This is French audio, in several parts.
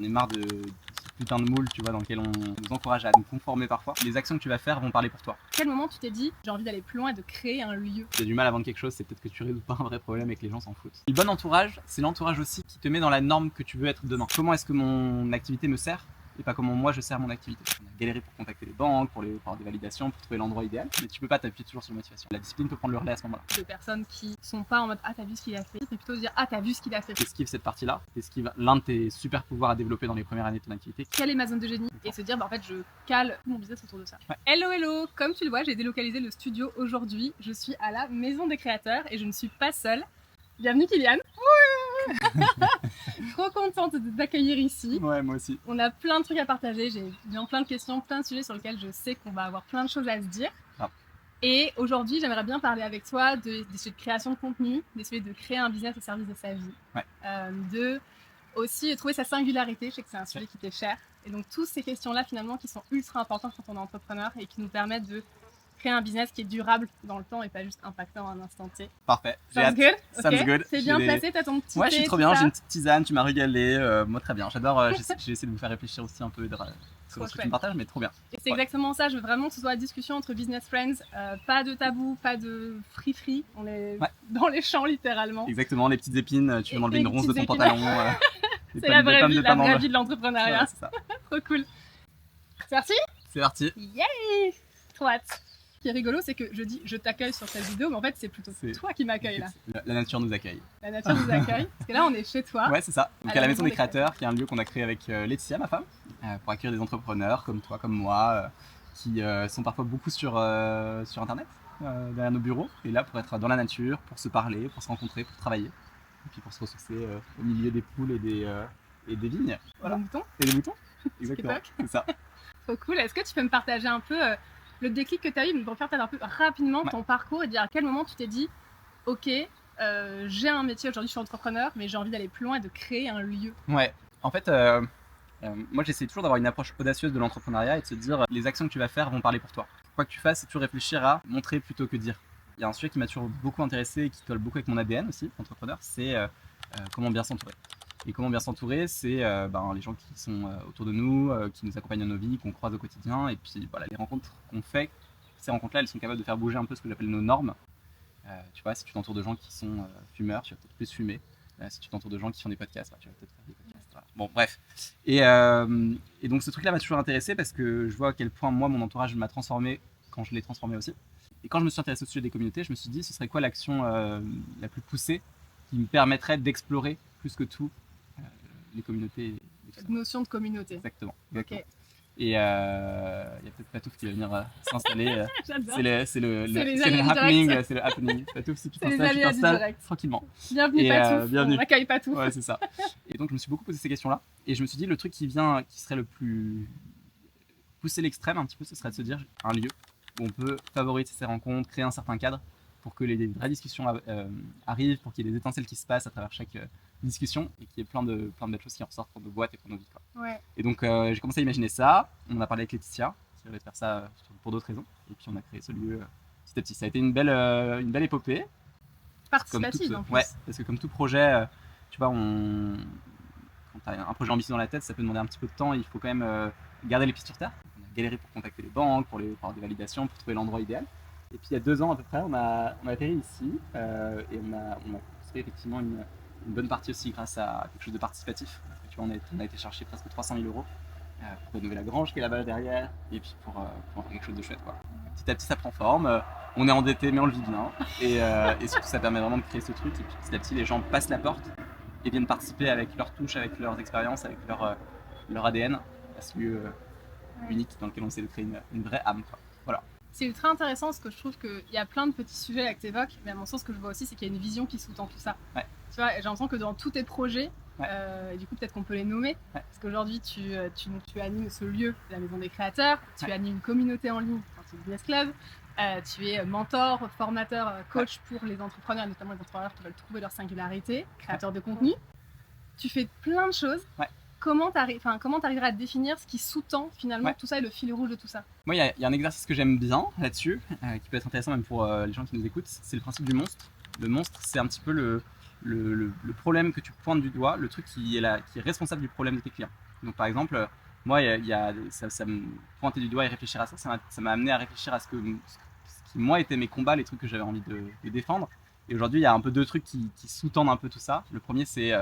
J'en ai marre de ce putain de moule, tu vois, dans lequel on nous encourage à nous conformer parfois. Les actions que tu vas faire vont parler pour toi. À quel moment tu t'es dit j'ai envie d'aller plus loin et de créer un lieu? Si tu as du mal à vendre quelque chose, c'est peut-être que tu résous pas un vrai problème et que les gens s'en foutent. Le bon entourage, c'est l'entourage aussi qui te met dans la norme que tu veux être demain. Comment est-ce que mon activité me sert et pas comment moi je sers mon activité. On a galéré pour contacter les banques, pour avoir des validations, pour trouver l'endroit idéal, mais tu peux pas t'appuyer toujours sur la motivation. La discipline peut prendre le relais à ce moment-là. De personnes qui sont pas en mode ah t'as vu ce qu'il a fait, mais plutôt dire ah t'as vu ce qu'il a fait. Esquive cette partie-là, esquive l'un de tes super pouvoirs à développer dans les premières années de ton activité. Quelle est ma zone de génie? Et se dire bah en fait je cale mon business autour de ça. Ouais. Hello, comme tu le vois j'ai délocalisé le studio aujourd'hui. Je suis à la Maison des Créateurs et je ne suis pas seule. Bienvenue Kylian. Trop contente de t'accueillir ici. Ouais, moi aussi. On a plein de trucs à partager, j'ai bien plein de questions, plein de sujets sur lesquels je sais qu'on va avoir plein de choses à se dire. Ah. Et aujourd'hui, j'aimerais bien parler avec toi des sujets de création de contenu, des sujets de créer un business au service de sa vie, ouais. De aussi trouver sa singularité. Je sais que c'est un sujet qui t'est cher. Et donc, toutes ces questions-là, finalement, qui sont ultra importantes quand on est entrepreneur et qui nous permettent de créer un business qui est durable dans le temps et pas juste impactant à un instant T. Parfait. Sounds good. Sounds okay. good. C'est bien placé, t'as ton petit Ouais, thé, je suis trop bien, ça. j'ai une petite tisane, tu m'as régalé. Moi, très bien. J'adore, j'ai essayé de vous faire réfléchir aussi un peu sur ce que tu me partages, mais trop bien. Et c'est exactement ça, je veux vraiment que ce soit la discussion entre business friends, pas de tabou, pas de free, on est dans les champs littéralement. Exactement, les petites épines, tu veux m'enlever une ronce de ton pantalon. C'est la vraie vie de l'entrepreneuriat. Ouais, c'est ça. Trop cool. C'est parti? C'est parti. Yay! Trop hâte. Ce qui est rigolo, c'est que je dis je t'accueille sur cette vidéo, mais en fait c'est plutôt toi qui m'accueille là. La nature nous accueille. La nature nous accueille, parce que là on est chez toi. Ouais, c'est ça. Donc à la Maison des Créateurs, qui est un lieu qu'on a créé avec Laetitia, ma femme, pour accueillir des entrepreneurs comme toi, comme moi, qui sont parfois beaucoup sur internet, derrière nos bureaux, et là pour être dans la nature, pour se parler, pour se rencontrer, pour travailler, et puis pour se ressourcer au milieu des poules et des vignes. Voilà. Des moutons. Et des moutons. Exactement. C'est ça. Trop cool. Est-ce que tu peux me partager un peu le déclic que tu as eu, pour faire peut-être un peu rapidement ton parcours et dire à quel moment tu t'es dit ok, j'ai un métier aujourd'hui, je suis entrepreneur, mais j'ai envie d'aller plus loin et de créer un lieu. Ouais, en fait, moi j'essaie toujours d'avoir une approche audacieuse de l'entrepreneuriat et de se dire les actions que tu vas faire vont parler pour toi. Quoi que tu fasses, c'est toujours réfléchir à montrer plutôt que dire. Il y a un sujet qui m'a toujours beaucoup intéressé et qui colle beaucoup avec mon ADN aussi, entrepreneur, c'est comment bien s'entourer. Et comment bien s'entourer, c'est les gens qui sont autour de nous, qui nous accompagnent dans nos vies, qu'on croise au quotidien, et puis voilà, les rencontres qu'on fait, ces rencontres-là, elles sont capables de faire bouger un peu ce que j'appelle nos normes. Tu vois, si tu t'entoures de gens qui sont fumeurs, tu vas peut-être plus fumer. Si tu t'entoures de gens qui font des podcasts, tu vas peut-être faire des podcasts. Voilà. Bon, bref. Et donc ce truc-là m'a toujours intéressé parce que je vois à quel point moi, mon entourage m'a transformé quand je l'ai transformé aussi. Et quand je me suis intéressé au sujet des communautés, je me suis dit, ce serait quoi l'action la plus poussée qui me permettrait d'explorer plus que tout les communautés. Cette notion de communauté. Exactement. Okay. Et il y a peut-être Patouf qui va venir s'installer. C'est le happening. Patouf, si tu t'installes tranquillement. Bienvenue Patouf, on accueille Patouf. Ouais, c'est ça. Et donc je me suis beaucoup posé ces questions-là. Et je me suis dit, le truc qui serait le plus pousser l'extrême un petit peu, ce serait de se dire un lieu où on peut favoriser ces rencontres, créer un certain cadre pour que les vraies discussions arrivent, pour qu'il y ait des étincelles qui se passent à travers chaque discussion et qu'il y ait plein de belles choses qui en ressortent pour nos boîtes et pour nos vies. Ouais. Et donc j'ai commencé à imaginer ça, on a parlé avec Laetitia qui voulait faire ça pour d'autres raisons et puis on a créé ce lieu petit à petit. Ça a été une belle épopée. Participative en plus. Ouais, parce que comme tout projet, tu vois, quand tu as un projet ambitieux dans la tête, ça peut demander un petit peu de temps et il faut quand même garder les pieds sur terre. On a galéré pour contacter les banques, pour avoir des validations, pour trouver l'endroit idéal. Et puis il y a 2 ans à peu près, on a atterri ici et on a construit effectivement une bonne partie aussi grâce à quelque chose de participatif. Tu vois, on a été chercher presque 300 000 € pour rénover la grange qui est là-bas derrière et puis pour faire quelque chose de chouette, quoi. Petit à petit ça prend forme, on est endetté mais on le vit bien et surtout ça permet vraiment de créer ce truc et puis petit à petit les gens passent la porte et viennent participer avec leur touche, avec leurs expériences, avec leur ADN à ce lieu unique dans lequel on essaie de créer une vraie âme, quoi. Voilà. C'est ultra intéressant parce que je trouve qu'il y a plein de petits sujets là que tu évoques, mais à mon sens, ce que je vois aussi, c'est qu'il y a une vision qui sous-tend tout ça. Ouais. Tu vois, j'ai l'immention que dans tous tes projets, et du coup, peut-être qu'on peut les nommer, parce qu'aujourd'hui, tu animes ce lieu, la Maison des Créateurs, tu animes une communauté en ligne, c'est le Business Club, tu es mentor, formateur, coach pour les entrepreneurs, notamment les entrepreneurs qui veulent trouver leur singularité, créateur de contenu. Tu fais plein de choses. Comment t'arriverais à définir ce qui sous-tend finalement tout ça et le fil rouge de tout ça? Moi, il y a un exercice que j'aime bien là-dessus, qui peut être intéressant même pour les gens qui nous écoutent, c'est le principe du monstre. Le monstre, c'est un petit peu le problème que tu pointes du doigt, le truc qui est responsable du problème de tes clients. Donc par exemple, moi, ça me pointer du doigt et réfléchir à ça, ça m'a amené à réfléchir à ce qui, moi, étaient mes combats, les trucs que j'avais envie de défendre. Et aujourd'hui, il y a un peu deux trucs qui sous-tendent un peu tout ça. Le premier, c'est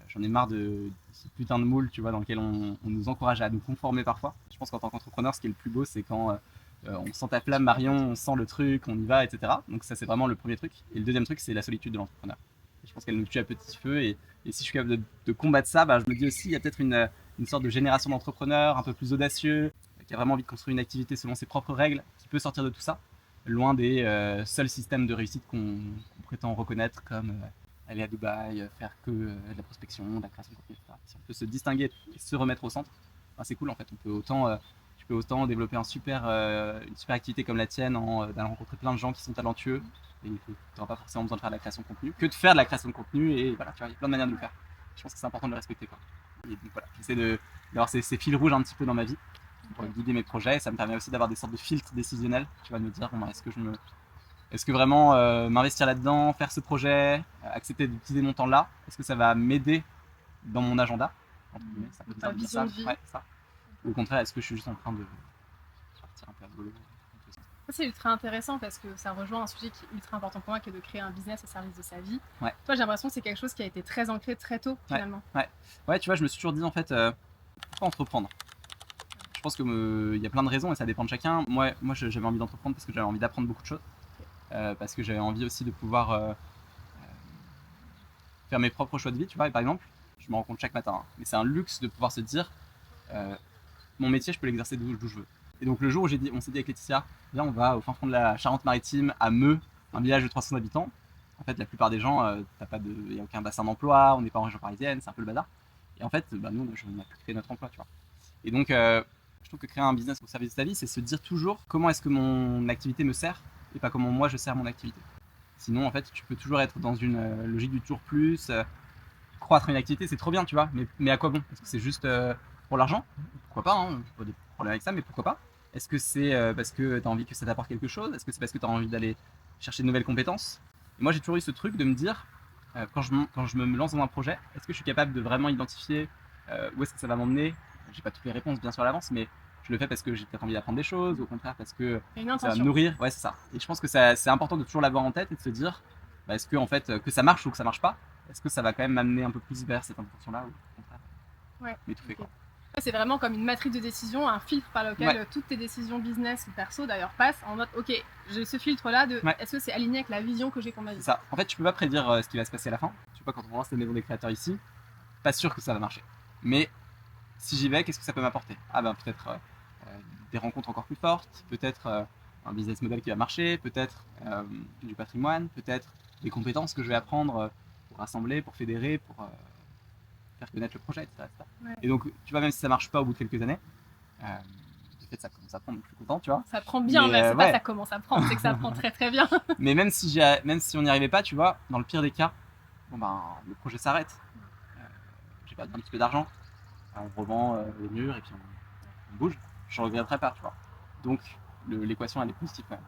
j'en ai marre de ce putain de moule, tu vois, dans lequel on nous encourage à nous conformer parfois. Je pense qu'en tant qu'entrepreneur, ce qui est le plus beau, c'est quand on sent ta flamme, Marion, on sent le truc, on y va, etc. Donc ça, c'est vraiment le premier truc. Et le deuxième truc, c'est la solitude de l'entrepreneur. Je pense qu'elle nous tue à petit feu. Et si je suis capable de combattre ça, bah, je me dis aussi, il y a peut-être une sorte de génération d'entrepreneurs un peu plus audacieux, qui a vraiment envie de construire une activité selon ses propres règles, qui peut sortir de tout ça, loin des seuls systèmes de réussite qu'on prétend reconnaître comme aller à Dubaï, faire que de la prospection, de la création de contenu, etc. Si on peut se distinguer et se remettre au centre, ben c'est cool en fait. Tu peux autant développer une super activité comme la tienne en allant rencontrer plein de gens qui sont talentueux et tu n'auras pas forcément besoin de faire de la création de contenu que de faire de la création de contenu. Et voilà, tu vois, il y a plein de manières de le faire. Je pense que c'est important de le respecter, quoi. Et donc voilà, j'essaie d'avoir ces fils rouges un petit peu dans ma vie pour guider mes projets. Et ça me permet aussi d'avoir des sortes de filtres décisionnels. Tu vas me dire, bon, est-ce que vraiment m'investir là-dedans, faire ce projet, accepter d'utiliser mon temps là, est-ce que ça va m'aider dans mon agenda, entre guillemets, ça peut Ta vision de vie. Ouais, ça. Ou au contraire, est-ce que je suis juste en train de partir un peu à volo? Ça, c'est ultra intéressant parce que ça rejoint un sujet qui est ultra important pour moi, qui est de créer un business au service de sa vie. Ouais. Toi, j'ai l'impression que c'est quelque chose qui a été très ancré très tôt, finalement. Ouais, tu vois, je me suis toujours dit, en fait, pourquoi entreprendre? Je pense qu'il y a plein de raisons et ça dépend de chacun. Moi j'avais envie d'entreprendre parce que j'avais envie d'apprendre beaucoup de choses. Parce que j'avais envie aussi de pouvoir faire mes propres choix de vie, tu vois. Et par exemple, je me rends compte chaque matin, hein, mais c'est un luxe de pouvoir se dire mon métier, je peux l'exercer d'où je veux. Et donc le jour où on s'est dit avec Laetitia, viens, on va au fin fond de la Charente-Maritime, à Meux, un village de 300 habitants. En fait, la plupart des gens, il n'y a aucun bassin d'emploi, on n'est pas en région parisienne, c'est un peu le bazar. Et en fait, bah, nous, on a pu créer notre emploi, tu vois. Et donc, je trouve que créer un business au service de ta vie, c'est se dire toujours comment est-ce que mon activité me sert et pas comment moi je sers mon activité. Sinon, en fait, tu peux toujours être dans une logique du toujours plus. Croître une activité, c'est trop bien, tu vois, mais à quoi bon? Est-ce que c'est juste pour l'argent? Pourquoi pas, hein, pas de problème avec ça, mais pourquoi pas? Est-ce que c'est parce que tu as envie que ça t'apporte quelque chose? Est-ce que c'est parce que tu as envie d'aller chercher de nouvelles compétences? Et moi, j'ai toujours eu ce truc de me dire, quand je me lance dans un projet, est-ce que je suis capable de vraiment identifier où est-ce que ça va m'emmener? J'ai pas toutes les réponses bien sûr à l'avance, mais je le fais parce que j'ai peut-être envie d'apprendre des choses, ou au contraire parce que ça va me nourrir. Ouais, c'est ça. Et je pense que c'est important de toujours l'avoir en tête et de se dire, bah, est-ce que en fait que ça marche ou que ça marche pas, est-ce que ça va quand même m'amener un peu plus vers cette intention-là ou au contraire m'étouffer, quoi. C'est vraiment comme une matrice de décision, un filtre par lequel toutes tes décisions business ou perso d'ailleurs passent en mode ok, j'ai ce filtre là de est-ce que c'est aligné avec la vision que j'ai pour ma vie? C'est ça. En fait, tu peux pas prédire ce qui va se passer à la fin. Tu vois, quand on lance la maison des créateurs ici, pas sûr que ça va marcher. Mais si j'y vais, qu'est-ce que ça peut m'apporter? Ah ben peut-être des rencontres encore plus fortes, peut-être un business model qui va marcher, peut-être du patrimoine, peut-être des compétences que je vais apprendre pour rassembler, pour fédérer, pour faire connaître le projet, etc. Et donc, tu vois, même si ça marche pas au bout de quelques années, de fait, ça commence à prendre, donc je suis content, tu vois. Ça prend bien, mais c'est pas ça commence à prendre, c'est que ça prend très très bien. Mais même si on n'y arrivait pas, tu vois, dans le pire des cas, bon ben, le projet s'arrête. J'ai perdu un petit peu d'argent, on revend les murs et puis on bouge. Je ne regretterai pas, tu vois. Donc, l'équation, elle est positive quand même.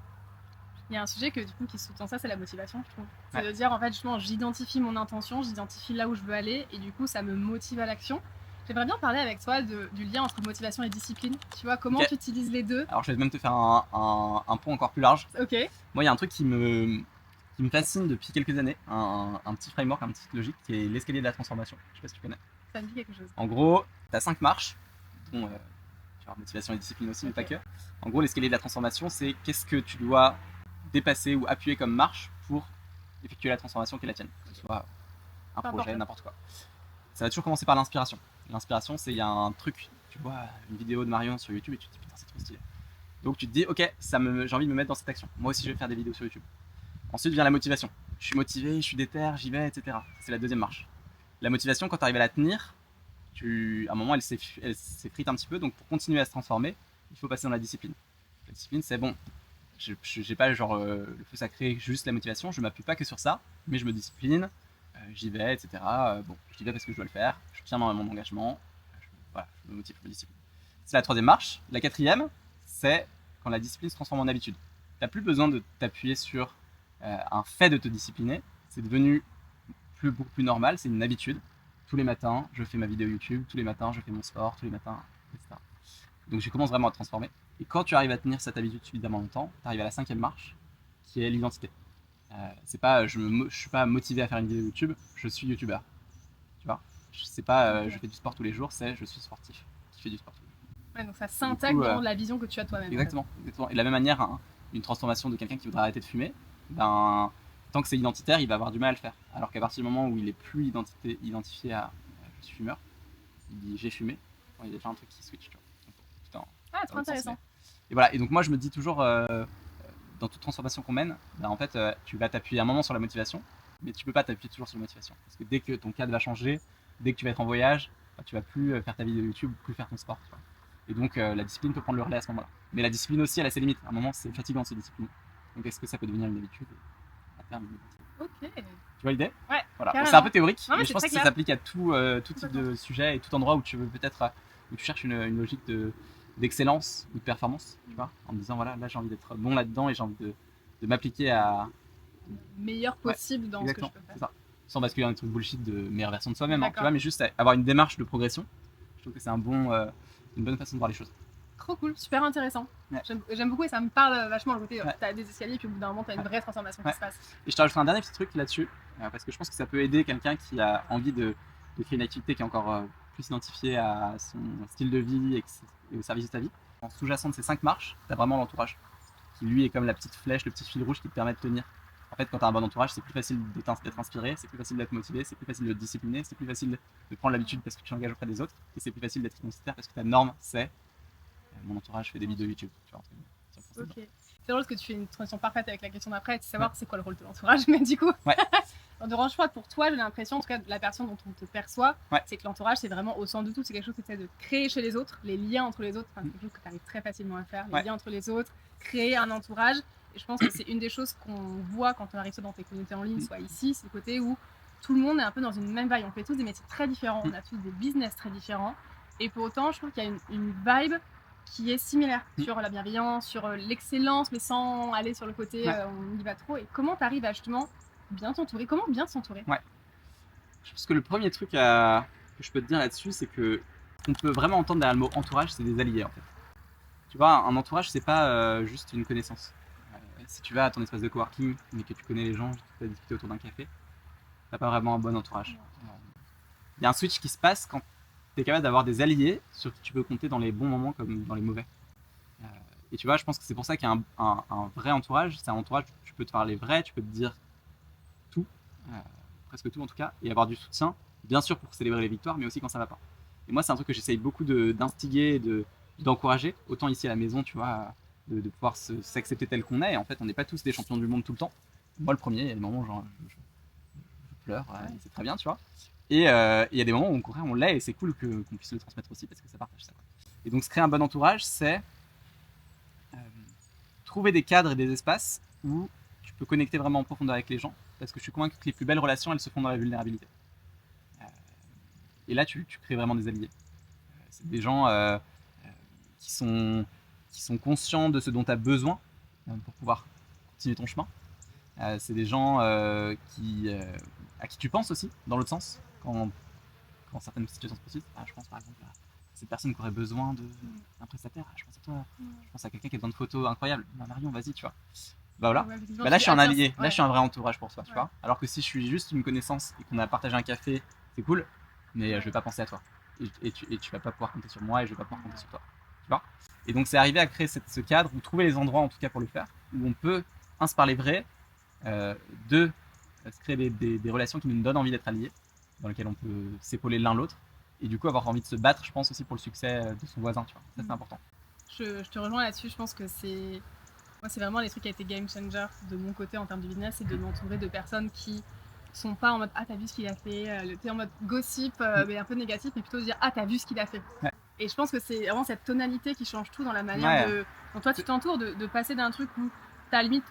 Il y a un sujet qui sous-tend ça, c'est la motivation, je trouve. C'est de dire, en fait, justement, j'identifie mon intention, j'identifie là où je veux aller, et du coup, ça me motive à l'action. J'aimerais bien parler avec toi du lien entre motivation et discipline. Tu vois, comment tu utilises les deux? Alors, je vais même te faire un pont encore plus large. Ok. Moi, il y a un truc qui me fascine depuis quelques années, un petit framework, une petite logique, qui est l'escalier de la transformation. Je sais pas si tu connais. Ça me dit quelque chose. En gros, tu as 5 marches, dont motivation et discipline aussi, mais pas que. En gros, l'escalier de la transformation, c'est qu'est-ce que tu dois dépasser ou appuyer comme marche pour effectuer la transformation qui est la tienne, que ce soit un projet, n'importe quoi. Ça va toujours commencer par l'inspiration. L'inspiration, c'est il y a un truc, tu vois une vidéo de Marion sur YouTube et tu te dis putain, c'est trop stylé. Donc tu te dis ok, j'ai envie de me mettre dans cette action. Moi aussi, je vais faire des vidéos sur YouTube. Ensuite vient la motivation. Je suis motivé, je suis déter, j'y vais, etc. C'est la deuxième marche. La motivation, quand tu arrives à la tenir, à un moment, elle s'effrite un petit peu. Donc pour continuer à se transformer, il faut passer dans la discipline. La discipline, c'est bon. J'ai pas genre le feu sacré, juste la motivation. Je m'appuie pas que sur ça, mais je me discipline, j'y vais, etc. Bon, j'y vais parce que je dois le faire. Je tiens mon engagement. Je me motive, je me discipline. C'est la troisième marche. La quatrième, c'est quand la discipline se transforme en habitude. T'as plus besoin de t'appuyer sur un fait de te discipliner. C'est devenu beaucoup plus normal. C'est une habitude. tous les matins, je fais ma vidéo YouTube, tous les matins, je fais mon sport, tous les matins, etc. Donc je commence vraiment à te transformer. Et quand tu arrives à tenir cette habitude suffisamment longtemps, tu arrives à la 5e marche, qui est l'identité. C'est pas, je suis pas motivé à faire une vidéo YouTube, je suis youtubeur. Tu vois, c'est pas, je fais du sport tous les jours, c'est je suis sportif qui fait du sport tous les jours. Ouais, donc ça s'intègre dans la vision que tu as toi-même. Exactement, exactement. Et de la même manière, hein, une transformation de quelqu'un qui voudrait arrêter de fumer, ben, tant que c'est identitaire, il va avoir du mal à le faire. Alors qu'à partir du moment où il est plus identifié à je suis fumeur, il dit j'ai fumé, il y a déjà un truc qui switch. Tu vois. Trop intéressant. Et voilà, et donc moi je me dis toujours, dans toute transformation qu'on mène, ben, en fait, tu vas t'appuyer un moment sur la motivation, mais tu peux pas t'appuyer toujours sur la motivation. Parce que dès que ton cadre va changer, dès que tu vas être en voyage, ben, tu vas plus faire ta vidéo YouTube, plus faire ton sport. Tu vois. Et donc la discipline peut prendre le relais à ce moment-là. Mais la discipline aussi, elle a ses limites. À un moment, c'est fatigant de se discipliner. Donc est-ce que ça peut devenir une habitude à terme une habitude. Ok. Tu vois l'idée? Ouais. Voilà. Bon, c'est un peu théorique, non, mais je pense que ça s'applique à tout type de sujet et tout endroit où tu veux peut-être, où tu cherches une logique d'excellence ou de performance, tu vois, en me disant voilà, là j'ai envie d'être bon là-dedans et j'ai envie de m'appliquer à meilleur possible dans exactement, ce que je peux faire. C'est ça. Sans basculer dans des trucs bullshit de meilleure version de soi-même, hein, tu D'accord. vois, mais juste avoir une démarche de progression. Je trouve que c'est une bonne façon de voir les choses. Trop cool, super intéressant. Ouais. J'aime beaucoup et ça me parle vachement le côté. Ouais. T'as des escaliers et puis au bout d'un moment t'as une vraie transformation qui se passe. Et je te rajouterai un dernier petit truc là-dessus, parce que je pense que ça peut aider quelqu'un qui a envie de créer une activité qui est encore plus identifiée à son style de vie et au service de ta vie. En sous-jacent de ces 5 marches, tu as vraiment l'entourage, qui lui est comme la petite flèche, le petit fil rouge qui te permet de tenir. En fait, quand tu as un bon entourage, c'est plus facile d'être inspiré, c'est plus facile d'être motivé, c'est plus facile de te discipliner, c'est plus facile de prendre l'habitude parce que tu t'engages auprès des autres, et c'est plus facile d'être identitaire parce que ta norme, c'est mon entourage fait des vidéos YouTube. Tu vois, ok. C'est drôle que tu fais une transition parfaite avec la question d'après, de savoir c'est quoi le rôle de l'entourage, mais du coup, l'entourage, je crois, pour toi, j'ai l'impression, en tout cas, de la personne dont on te perçoit, c'est que l'entourage, c'est vraiment au centre de tout, c'est quelque chose que tu essaies de créer chez les autres, les liens entre les autres, c'est quelque chose que tu arrives très facilement à faire, les liens entre les autres, créer un entourage. Et je pense que c'est une des choses qu'on voit quand on arrive soit dans tes communautés en ligne, soit ici, c'est le côté où tout le monde est un peu dans une même vibe. On fait tous des métiers très différents, on a tous des business très différents, et pour autant, je trouve qu'il y a une vibe qui est similaire sur la bienveillance, sur l'excellence, mais sans aller sur le côté on y va trop. Et comment tu arrives à justement bien t'entourer? Comment bien s'entourer? Je pense que le premier truc que je peux te dire là-dessus, c'est que ce qu'on peut vraiment entendre derrière le mot entourage, c'est des alliés en fait. Tu vois, un entourage, c'est pas juste une connaissance. Si tu vas à ton espace de coworking, mais que tu connais les gens, tu vas discuter autour d'un café, t'as pas vraiment un bon entourage. Il y a un switch qui se passe quand tu es capable d'avoir des alliés sur qui tu peux compter dans les bons moments comme dans les mauvais. Et tu vois, je pense que c'est pour ça qu'il y a un vrai entourage. C'est un entourage où tu peux te parler vrai, tu peux te dire tout, presque tout en tout cas, et avoir du soutien, bien sûr pour célébrer les victoires, mais aussi quand ça va pas. Et moi, c'est un truc que j'essaye beaucoup d'instiguer, d'encourager, autant ici à la maison, tu vois, de pouvoir s'accepter tel qu'on est. Et en fait, on n'est pas tous des champions du monde tout le temps. Moi, le premier, il y a des moments où genre, je pleure, c'est très bien, tu vois. Et il y a des moments où au contraire on l'est et c'est cool qu'on puisse le transmettre aussi parce que ça partage ça. Et donc se créer un bon entourage, c'est trouver des cadres et des espaces où tu peux connecter vraiment en profondeur avec les gens, parce que je suis convaincu que les plus belles relations, elles se font dans la vulnérabilité. Et là, tu crées vraiment des alliés. C'est des gens qui sont conscients de ce dont tu as besoin pour pouvoir continuer ton chemin. C'est des gens à qui tu penses aussi, dans l'autre sens, quand certaines situations se produisent. Je pense par exemple à cette personne qui aurait besoin d'un prestataire. Je pense à toi. Je pense à quelqu'un qui a besoin de photos incroyables. Marion, vas-y, tu vois. Bah voilà. Là, je suis un allié. Là, je suis un vrai entourage pour toi, tu vois. Alors que si je suis juste une connaissance et qu'on a partagé un café, c'est cool, mais je vais pas penser à toi. Et tu vas pas pouvoir compter sur moi et je vais pas pouvoir compter sur toi. Tu vois. Et donc, c'est arriver à créer ce cadre ou trouver les endroits, en tout cas, pour le faire, où on peut, se parler vrai, se créer des relations qui nous donnent envie d'être alliés, dans lesquelles on peut s'épauler l'un l'autre, et du coup avoir envie de se battre, je pense aussi pour le succès de son voisin, tu vois. Ça c'est important. Je te rejoins là-dessus, je pense que moi c'est vraiment les trucs qui a été game changer de mon côté en termes de business, c'est de m'entourer de personnes qui sont pas en mode t'as vu ce qu'il a fait, t'es en mode gossip mais un peu négatif, mais plutôt de dire t'as vu ce qu'il a fait. Et je pense que c'est vraiment cette tonalité qui change tout dans la manière dont toi tu t'entoures, de passer d'un truc où t'as limite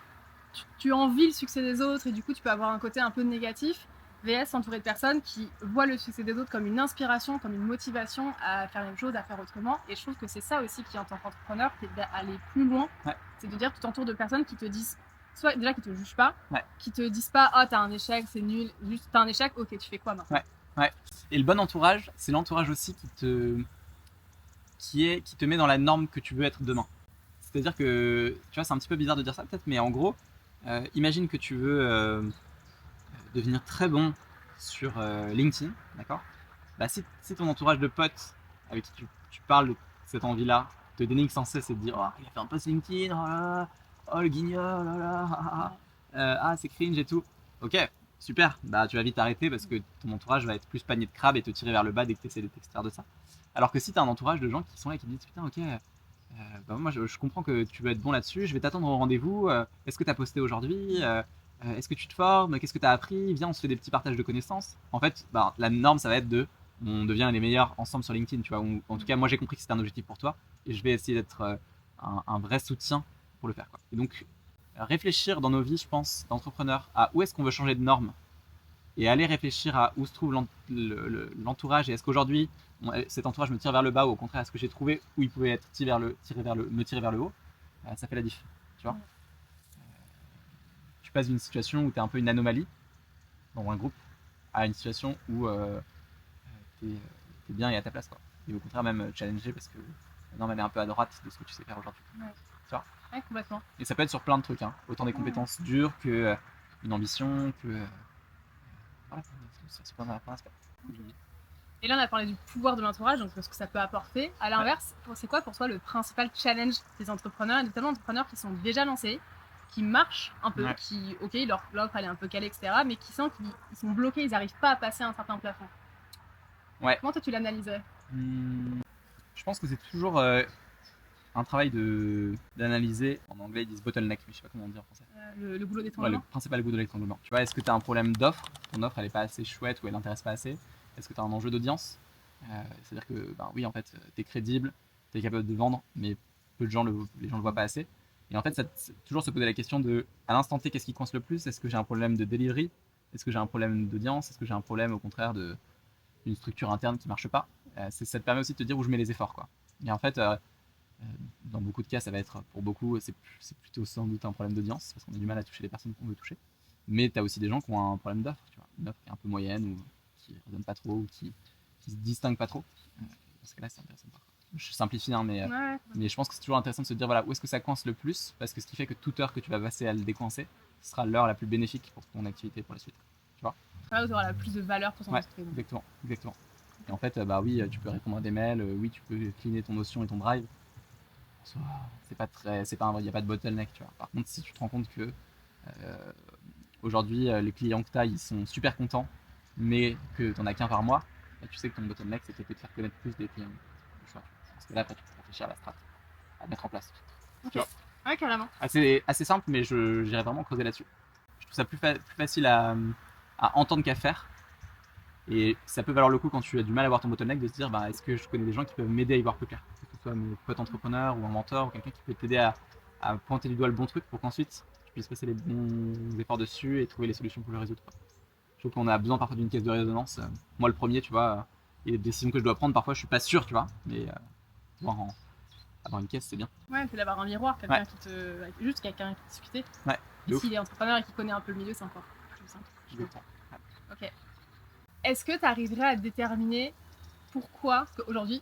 tu envies le succès des autres et du coup tu peux avoir un côté un peu négatif, VS entouré de personnes qui voient le succès des autres comme une inspiration, comme une motivation à faire les choses, à faire autrement. Et je trouve que c'est ça aussi qui, en tant qu'entrepreneur, t'es d'aller plus loin. C'est de dire que tu t'entoures de personnes qui te disent, soit déjà qui te jugent pas, qui te disent pas t'as un échec, c'est nul, juste t'as un échec, ok tu fais quoi maintenant. Ouais. Et le bon entourage, c'est l'entourage aussi qui te met dans la norme que tu veux être demain. C'est-à-dire que, tu vois, c'est un petit peu bizarre de dire ça peut-être, mais en gros, imagine que tu veux devenir très bon sur LinkedIn, d'accord? Bah, si ton entourage de potes avec qui tu parles de cette envie-là te dénigre sans cesse et te dire oh, il a fait un post LinkedIn, oh là là, oh le guignol, oh là là, c'est cringe et tout. Ok, super, bah tu vas vite t'arrêter parce que ton entourage va être plus panier de crabe et te tirer vers le bas dès que tu essaies de t'extraire de ça. Alors que si tu as un entourage de gens qui sont là et qui te disent putain, ok, bah moi je comprends que tu veux être bon là-dessus, je vais t'attendre au rendez-vous, est-ce que tu as posté aujourd'hui, est-ce que tu te formes, qu'est-ce que tu as appris, viens on se fait des petits partages de connaissances. En fait, bah, la norme ça va être de on devient les meilleurs ensemble sur LinkedIn, tu vois. Ou, en tout cas, moi j'ai compris que c'était un objectif pour toi et je vais essayer d'être un vrai soutien pour le faire, quoi. Et donc, réfléchir dans nos vies, je pense, d'entrepreneurs à où est-ce qu'on veut changer de norme et aller réfléchir à où se trouve l'entourage et est-ce qu'aujourd'hui cet entourage me tire vers le bas ou au contraire est-ce que j'ai trouvé où il pouvait être me tirer vers le haut, ça fait la diff, tu vois. Tu passes d'une situation où tu es un peu une anomalie dans un groupe à une situation où t'es bien et à ta place, quoi. Et au contraire même challenger parce que la norme elle est un peu à droite de ce que tu sais faire aujourd'hui. Ouais. Tu vois. Ouais, complètement. Et ça peut être sur plein de trucs, hein. Autant des compétences dures que une ambition, que voilà, c'est pas un aspect. Et là, on a parlé du pouvoir de l'entourage, donc ce que ça peut apporter. À l'inverse, c'est quoi pour toi le principal challenge des entrepreneurs, et notamment entrepreneurs qui sont déjà lancés, qui marchent un peu, qui, ok, leur offre elle est un peu calée, etc., mais qui sentent qu'ils sont bloqués, ils n'arrivent pas à passer un certain plafond. Ouais. Comment toi tu l'analyserais? Je pense que c'est toujours un travail d'analyser. En anglais ils disent bottleneck, mais je sais pas comment on dit en français. Le goulot d'étranglement. Le principal goulot d'étranglement. Tu vois, est-ce que tu as un problème d'offre? Ton offre elle est pas assez chouette ou elle intéresse pas assez? Est-ce que tu as un enjeu d'audience? C'est-à-dire que, ben oui, en fait, tu es crédible, tu es capable de vendre, mais peu de gens les gens le voient pas assez. Et en fait, c'est toujours se poser la question de, à l'instant T, qu'est-ce qui coince le plus? Est-ce que j'ai un problème de delivery? Est-ce que j'ai un problème d'audience? Est-ce que j'ai un problème, au contraire, d'une structure interne qui marche pas? Ça te permet aussi de te dire où je mets les efforts, quoi. Et en fait, dans beaucoup de cas, ça va être, pour beaucoup, c'est plutôt sans doute un problème d'audience, parce qu'on a du mal à toucher les personnes qu'on veut toucher. Mais tu as aussi des gens qui ont un problème d'offre, tu vois, une offre qui est un peu moyenne, ou qui ne résonne pas trop, ou qui se distingue pas trop. Dans ce cas-là, c'est intéressant. Je simplifie, hein, mais je pense que c'est toujours intéressant de se dire voilà, où est-ce que ça coince le plus, parce que ce qui fait que toute heure que tu vas passer à le décoincer, ce sera l'heure la plus bénéfique pour ton activité pour la suite. Tu vois? Là où tu auras la plus de valeur pour ton entreprise. Exactement. Et en fait, bah oui, tu peux répondre à des mails, oui, tu peux cleaner ton Notion et ton Drive. Il n'y a pas de bottleneck, tu vois. Par contre, si tu te rends compte que aujourd'hui, les clients que tu as, ils sont super contents, mais que tu n'en as qu'un par mois, bah, tu sais que ton bottleneck, c'est peut-être de faire connaître plus des clients. Parce que là, après, tu peux réfléchir à la strat, à mettre en place. Ok. Tu vois, ouais, carrément. Assez simple, mais j'irais vraiment creuser là-dessus. Je trouve ça plus facile à entendre qu'à faire. Et ça peut valoir le coup quand tu as du mal à voir ton bottleneck de se dire bah, est-ce que je connais des gens qui peuvent m'aider à y voir plus clair, que ce soit mes potes entrepreneurs ou un mentor ou quelqu'un qui peut t'aider à pointer du doigt le bon truc pour qu'ensuite tu puisses passer les bons efforts dessus et trouver les solutions pour le résoudre, quoi. Je trouve qu'on a besoin parfois d'une caisse de résonance. Moi le premier, tu vois, il y a des décisions que je dois prendre, parfois je suis pas sûr, tu vois, mais avoir une caisse c'est bien. Ouais, c'est d'avoir un miroir, quelqu'un juste quelqu'un qui discuter. Ouais. Et s'il est entrepreneur et qu'il connaît un peu le milieu, c'est encore plus simple. Ok. Est-ce que tu arriverais à déterminer pourquoi aujourd'hui,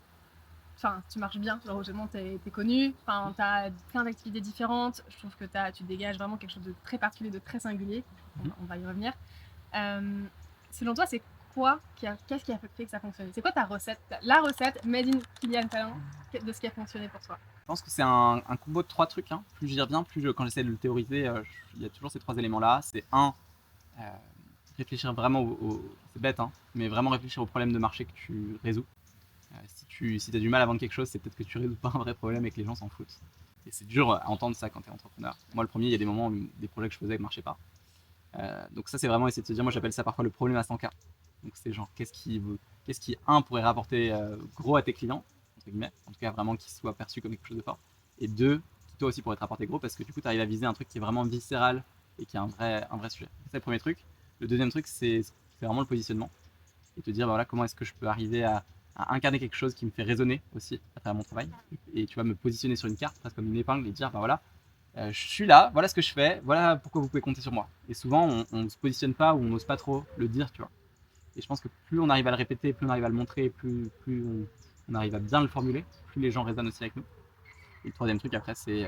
enfin, tu marches bien, heureusement t'es connu, enfin, t'as plein d'activités différentes, je trouve que tu dégages vraiment quelque chose de très particulier, de très singulier, on va y revenir. Selon toi, c'est quoi qu'est-ce qui a fait que ça fonctionne? C'est quoi ta recette, la recette made in Kylian Talent de ce qui a fonctionné pour toi? Je pense que c'est un combo de 3 trucs, hein. Plus j'y reviens, quand j'essaie de le théoriser, il y a toujours ces 3 éléments-là. C'est réfléchir vraiment c'est bête, hein, mais vraiment réfléchir au problème de marché que tu résous. Si tu as du mal à vendre quelque chose, c'est peut-être que tu résous pas un vrai problème et que les gens s'en foutent. Et c'est dur à entendre ça quand tu es entrepreneur. Moi, le premier, il y a des moments où des projets que je faisais ne marchaient pas. Donc ça, c'est vraiment essayer de se dire, moi j'appelle ça parfois le problème à 100K. Donc c'est genre, qu'est-ce qui pourrait rapporter gros à tes clients, entre guillemets, en tout cas vraiment qui soit perçu comme quelque chose de fort. Et 2, qui toi aussi pourrait te rapporter gros parce que du coup, tu arrives à viser un truc qui est vraiment viscéral et qui est un vrai sujet. C'est le premier truc. Le deuxième truc, c'est vraiment le positionnement. Et te dire, bah voilà, comment est-ce que je peux arriver à incarner quelque chose qui me fait résonner aussi à travers mon travail. Et tu vas me positionner sur une carte, presque comme une épingle, et dire, bah voilà, je suis là, voilà ce que je fais, voilà pourquoi vous pouvez compter sur moi. Et souvent, on ne se positionne pas ou on n'ose pas trop le dire, tu vois. Et je pense que plus on arrive à le répéter, plus on arrive à le montrer, plus on arrive à bien le formuler, plus les gens résonnent aussi avec nous. Et le troisième truc après, c'est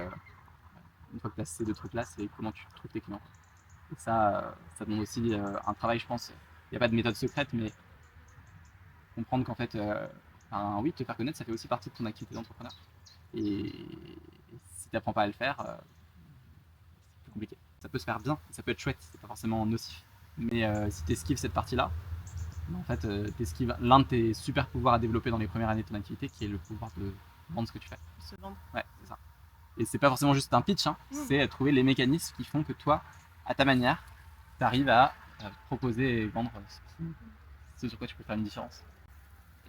une fois que tu as ces 2 trucs-là, c'est comment tu trouves tes clients. Et ça demande aussi un travail, je pense. Il n'y a pas de méthode secrète, mais comprendre qu'en fait, oui, te faire connaître, ça fait aussi partie de ton activité d'entrepreneur. Et si tu n'apprends pas à le faire, c'est plus compliqué. Ça peut se faire bien, ça peut être chouette, c'est pas forcément nocif. Mais si tu esquives cette partie-là, en fait, tu esquives l'un de tes super pouvoirs à développer dans les premières années de ton activité, qui est le pouvoir de vendre ce que tu fais. Se vendre. Ouais, c'est ça. Et c'est pas forcément juste un pitch, c'est trouver les mécanismes qui font que toi, à ta manière, tu arrives à proposer et vendre ce sur quoi tu peux faire une différence.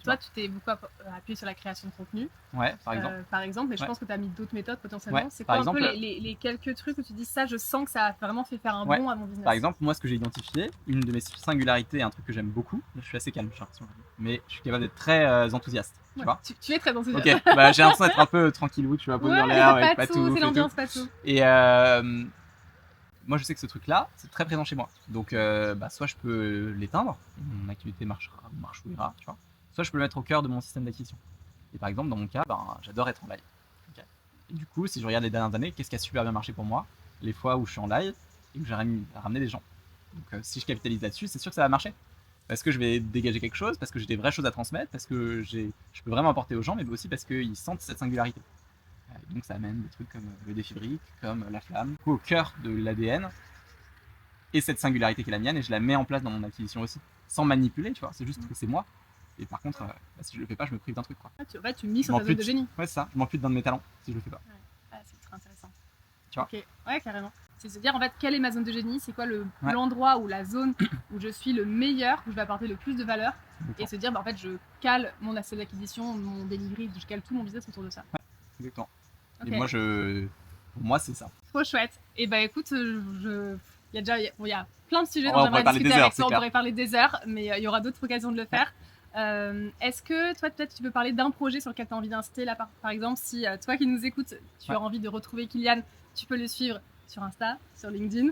Toi, tu t'es beaucoup appuyé sur la création de contenu. Ouais, par exemple. Mais je pense que tu as mis d'autres méthodes potentiellement. Ouais, c'est par quoi exemple, un peu les quelques trucs où tu dis ça, je sens que ça a vraiment fait faire un bond à mon business. Par exemple, moi, ce que j'ai identifié, une de mes singularités, un truc que j'aime beaucoup, je suis assez calme, j'ai l'impression, mais je suis capable d'être très enthousiaste. Tu vois, tu es très enthousiaste. Ok, j'ai l'impression d'être un peu tranquillou, tu vois, posé dans l'air, avec pas tout. C'est l'ambiance, pas tout. Et moi, je sais que ce truc-là, c'est très présent chez moi. Donc, soit je peux l'éteindre, mon activité marche ou ira, tu vois. Soit je peux le mettre au cœur de mon système d'acquisition. Et par exemple, dans mon cas, j'adore être en live. Okay. Et du coup, si je regarde les dernières années, qu'est-ce qui a super bien marché pour moi? Les fois où je suis en live et où j'ai ramené des gens. Donc, si je capitalise là-dessus, c'est sûr que ça va marcher. Parce que je vais dégager quelque chose, parce que j'ai des vraies choses à transmettre, parce que je peux vraiment apporter aux gens, mais aussi parce qu'ils sentent cette singularité. Et donc, ça amène des trucs comme le défi brique, comme la flamme, au cœur de l'ADN. Et cette singularité qui est la mienne, et je la mets en place dans mon acquisition aussi. Sans manipuler, tu vois, c'est juste que c'est moi. Et par contre, si je le fais pas, je me prive d'un truc, quoi. Tu mises sur ta zone de génie. Ouais, c'est ça. Je m'ampute d'un de mes talents si je le fais pas. Ouais. C'est très intéressant. Tu vois. Ok, ouais, carrément. C'est se dire en fait quelle est ma zone de génie, c'est quoi l'endroit ou la zone où je suis le meilleur, où je vais apporter le plus de valeur, et se dire en fait je cale mon accès d'acquisition, mon delivery, je cale tout mon business autour de ça. Ouais, exactement. Okay. Et moi pour moi c'est ça. Trop chouette. Et écoute, il y a plein de sujets dont j'aimerais discuter avec toi, on pourrait parler des heures, mais il y aura d'autres occasions de le faire. Est-ce que toi peut-être tu peux parler d'un projet sur lequel tu as envie d'inciter là par exemple, si toi qui nous écoutes, tu as envie de retrouver Kylian, tu peux le suivre sur Insta, sur LinkedIn,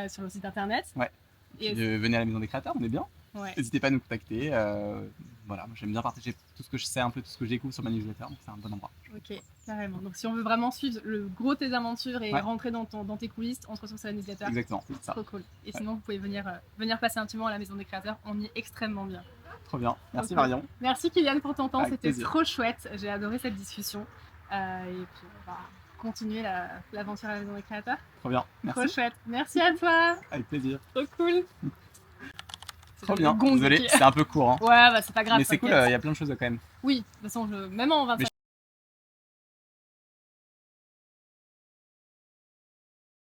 sur le site internet. Ouais. Et venez à la Maison des Créateurs, on est bien. Ouais. N'hésitez pas à nous contacter. Voilà, j'aime bien partager tout ce que je sais, un peu tout ce que je découvre sur ma newsletter, donc c'est un bon endroit. Ok, carrément. Donc si on veut vraiment suivre le gros de tes aventures et rentrer dans tes coulisses, on se retrouve sur la newsletter. Exactement, c'est ça. Trop cool. Et sinon, vous pouvez venir passer un petit moment à la Maison des Créateurs, on y est extrêmement bien. Trop bien, merci Marion. Merci Kylian pour ton temps, c'était trop chouette, j'ai adoré cette discussion. Et puis on va continuer l'aventure à la Maison des Créateurs. Trop bien, merci. Trop chouette, merci à toi. Avec plaisir. Trop cool. Trop bien, désolé, c'est un peu court. Ouais, c'est pas grave. Mais c'est cool, il y a plein de choses quand même. Oui, de toute façon, même en 25